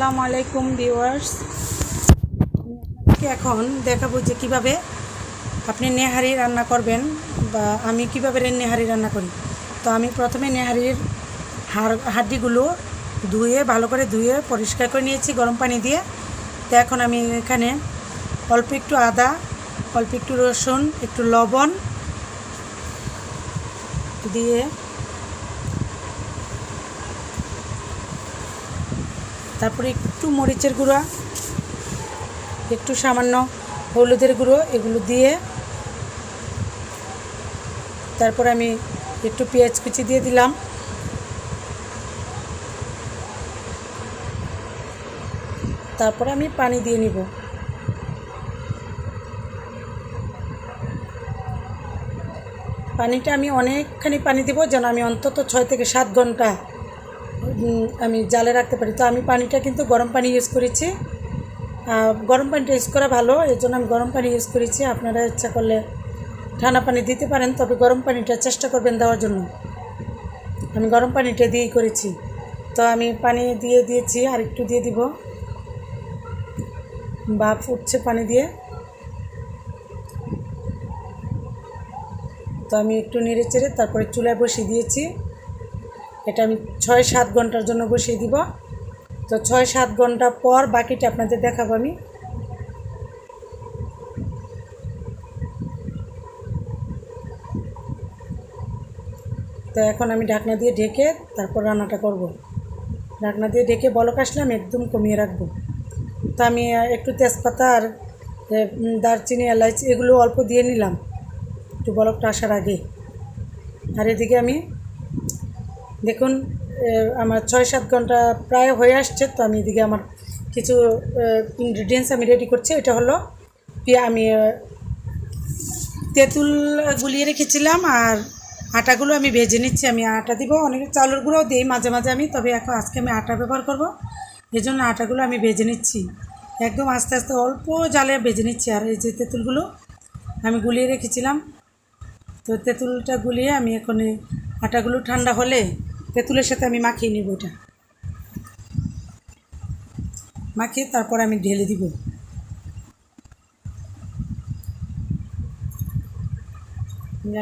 আসসালামু আলাইকুম ভিউয়ার্স, আপনাদেরকে এখন দেখাবো যে কীভাবে আপনি নেহারি রান্না করবেন বা আমি কীভাবে নেহারি রান্না করি। তো আমি প্রথমে নেহারির হাড্ডিগুলো ভালো করে ধুয়ে পরিষ্কার করে নিয়েছি গরম পানি দিয়ে। তো এখন আমি এখানে অল্প একটু আদা, অল্প একটু রসুন, একটু লবণ দিয়ে তারপরে একটু মরিচের গুঁড়া, একটু সামান্য হলুদের গুঁড়ো, এগুলো দিয়ে তারপরে আমি একটু পেঁয়াজ কুচি দিয়ে দিলাম। তারপরে আমি পানি দিয়ে নিব। পানিটা আমি অনেকখানি পানি দেব, যেন আমি অন্তত 6 থেকে 7 ঘন্টা আমি জালে রাখতে পারি। তো আমি পানিটা কিন্তু গরম পানি ইউজ করেছি। গরম পানিটা ইউজ করা ভালো, এর জন্য আমি গরম পানি ইউজ করেছি। আপনারা ইচ্ছা করলে ঠান্ডা পানি দিতে পারেন, তবে গরম পানিটা চেষ্টা করবেন দেওয়ার জন্য। আমি গরম পানিটা দিয়েই করেছি। তো আমি পানি দিয়ে দিয়েছি, আর একটু দিয়ে দিব। ভাপ উঠছে পানি দিয়ে। তো আমি একটু নেড়ে চেড়ে তারপরে চুলায় বসিয়ে দিয়েছি। এটা আমি 6-7 ঘন্টার জন্য বসিয়ে দিব। তো 6-7 ঘন্টা পর বাকিটা আপনাদের দেখাবো আমি। তো এখন আমি ঢাকনা দিয়ে ঢেকে তারপর রান্নাটা করব। ঢাকনা দিয়ে ঢেকে বলক আসলে আমি একদম কমিয়ে রাখবো। তো আমি একটু তেজপাতা আর দারচিনি, এলাচ এগুলো অল্প দিয়ে নিলাম একটু বলকটা আসার আগে। আর এদিকে আমি দেখুন আমার 6-7 ঘন্টা প্রায় হয়ে আসছে। তো আমি এদিকে আমার কিছু ইনগ্রিডিয়েন্টস আমি রেডি করছি। এটা হলো আমি তেঁতুল গুলিয়ে রেখেছিলাম, আর আটাগুলো আমি ভেজে নিচ্ছি। আমি আটা দিব, অনেকে চাউলের গুঁড়োও দিই মাঝে মাঝে আমি, তবে এখন আজকে আমি আটা ব্যবহার করব, এই জন্য আটাগুলো আমি ভেজে নিচ্ছি। একদম আস্তে আস্তে অল্প জালে ভেজে নিচ্ছি। আর এই যে তেঁতুলগুলো আমি গুলিয়ে রেখেছিলাম, তো তেঁতুলটা গুলিয়ে আমি এখন আটাগুলো ঠান্ডা হলে তেঁতুলের সাথে আমি মাখিয়ে নিব। ওটা মাখিয়ে তারপর আমি ঢেলে দিব।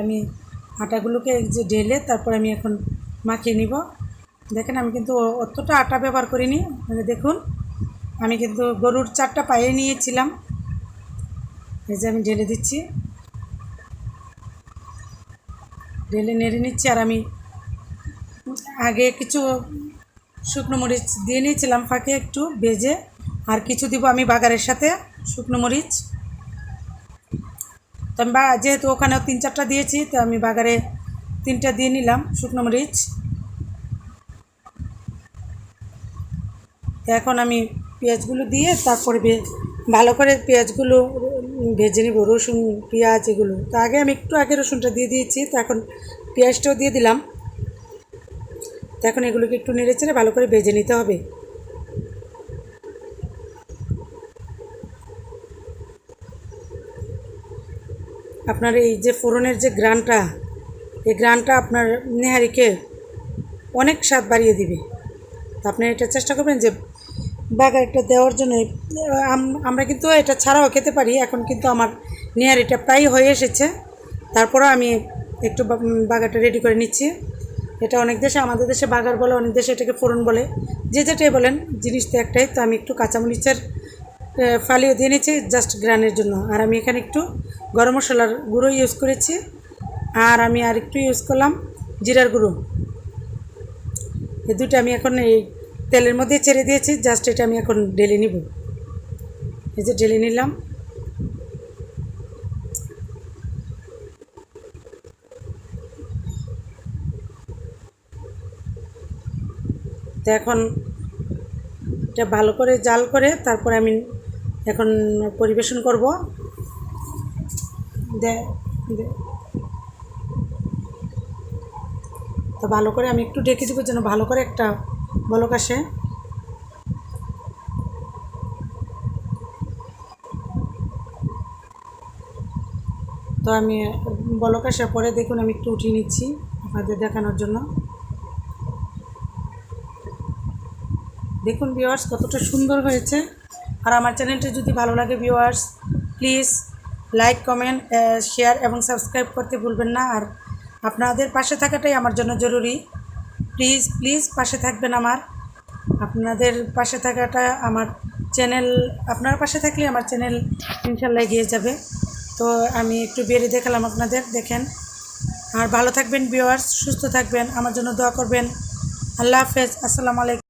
আমি আটাগুলোকে যে ঢেলে তারপর আমি এখন মাখিয়ে নিব। দেখেন আমি কিন্তু অতটা আটা ব্যবহার করিনি। মানে দেখুন আমি কিন্তু গরুর 4টা পায়ে নিয়েছিলাম। এই যে আমি ঢেলে দিচ্ছি, ঢেলে নেড়ে নিচ্ছি। আর আমি আগে কিছু শুকনো মরিচ দিয়ে নিয়েছিলাম ফাঁকে একটু ভেজে, আর কিছু দিব আমি বাগারের সাথে শুকনো মরিচ। তো আমি যেহেতু ওখানেও 3-4টা দিয়েছি, তো আমি বাগারে 3টা দিয়ে নিলাম শুকনো মরিচ। তো এখন আমি পেঁয়াজগুলো দিয়ে তারপরে ভালো করে পেঁয়াজগুলো ভেজে নিব, রসুন পেঁয়াজ এগুলো। তো আমি একটু আগে রসুনটা দিয়ে দিয়েছি, তো এখন পেঁয়াজটাও দিয়ে দিলাম। তো এখন এগুলোকে একটু নেড়ে চেড়ে ভালো করে ভেজে নিতে হবে। আপনার এই যে ফোড়নের যে গ্রানটা, এই গ্রানটা আপনার নেহারিকে অনেক স্বাদ বাড়িয়ে দিবে। তো আপনি এটা চেষ্টা করবেন যে বাগারটা দেওয়ার জন্য। আমরা কিন্তু এটা ছাড়াও খেতে পারি। এখন কিন্তু আমার নেহারিটা প্রায় হয়ে এসেছে, তারপরেও আমি একটু বাগারটা রেডি করে নিচ্ছি। এটা অনেক দেশে, আমাদের দেশে বাগার বলে, অনেক দেশে এটাকে ফোড়ন বলে, যে যেটাই বলেন, জিনিস তো একটাই। তো আমি একটু কাঁচামরিচের ফালিও দিয়ে নিচ্ছি জাস্ট গ্রানের জন্য। আর আমি এখানে একটু গরম মশলার গুঁড়ো ইউজ করেছি, আর আমি আর একটু ইউজ করলাম জিরার গুঁড়ো। এই দুটো আমি এখন এই তেলের মধ্যে ছেড়ে দিয়েছি। জাস্ট এটা আমি এখন ঢেলে নিব। এই যে ঢেলে নিলাম। তো এখন এটা ভালো করে জাল করে তারপরে আমি এখন পরিবেশন করব। তো ভালো করে আমি একটু ঢেকে দেবো, যেন ভালো করে একটা বলক আসে। তো আমি বলক আসার পরে দেখুন আমি একটু উঠিয়ে নিচ্ছি আপনাদের দেখানোর জন্য। দেখুন ভিউয়ার্স কতটা সুন্দর হয়েছে। আর আমার চ্যানেলটি যদি ভালো লাগে viewers, please like, comment, share এবং সাবস্ক্রাইব করতে ভুলবেন না। আর আপনাদের পাশে থাকাটাই আমার জন্য জরুরি। প্লিজ প্লিজ পাশে থাকবেন আমার। আপনাদের পাশে থাকাটা আমার চ্যানেল, আপনার পাশে থাকলে আমার চ্যানেল ইনশাল্লাহ এগিয়ে যাবে। তো আমি একটু বেরিয়ে দেখালাম আপনাদের, দেখেন। আর ভালো থাকবেন ভিউয়ার্স, সুস্থ থাকবেন, আমার জন্য দোয়া করবেন। আল্লাহ হাফেজ, আসসালামু আলাইকুম।